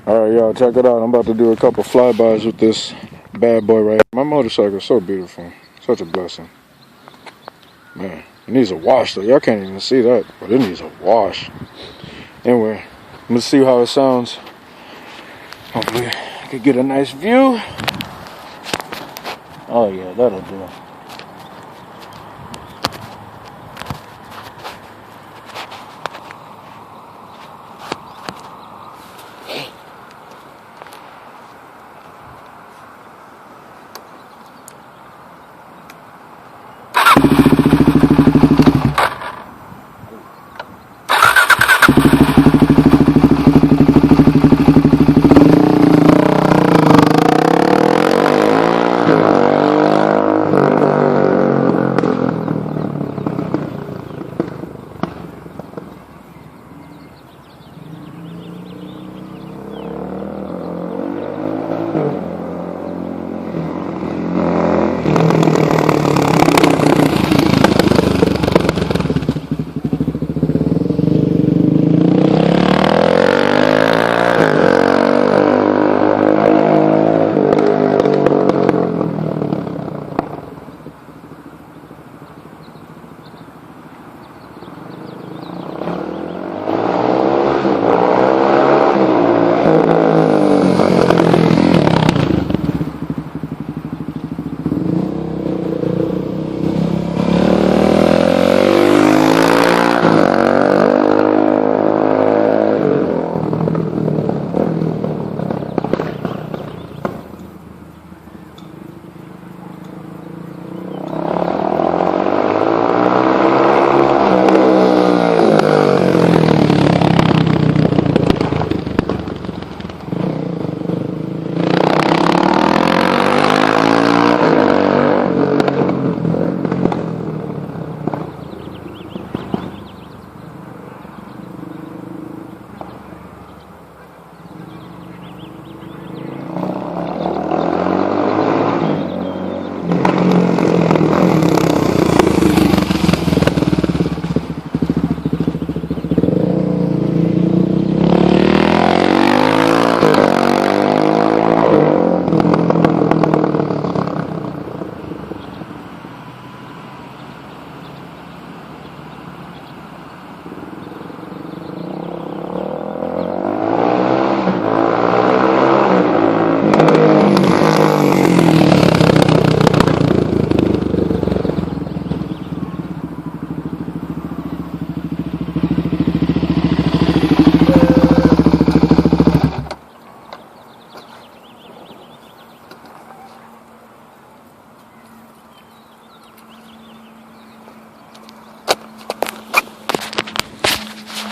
Alright, y'all, check it out. I'm about to do a couple flybys with this bad boy right here. My motorcycle is so beautiful. Such a blessing. Man, it needs a wash, though. Y'all can't even see that, but it needs a wash. Anyway, let's see how it sounds. Hopefully, I can get a nice view. Oh, yeah, that'll do.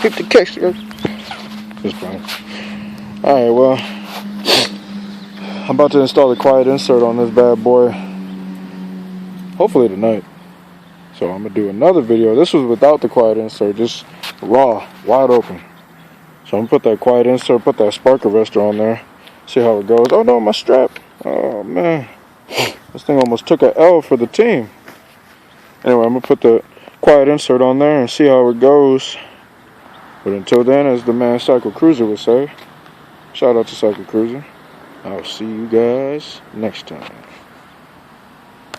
Hit the case, just playing. Alright, well, I'm about to install the quiet insert on this bad boy. Hopefully tonight. So I'm gonna do another video. This was without the quiet insert, just raw, wide open. So I'm gonna put that quiet insert, put that spark arrestor on there, see how it goes. Oh no, my strap. Oh man, this thing almost took an L for the team. Anyway, I'm gonna put the quiet insert on there and see how it goes. But until then, as the man Cycle Cruiser would say, shout out to Cycle Cruiser. I'll see you guys next time.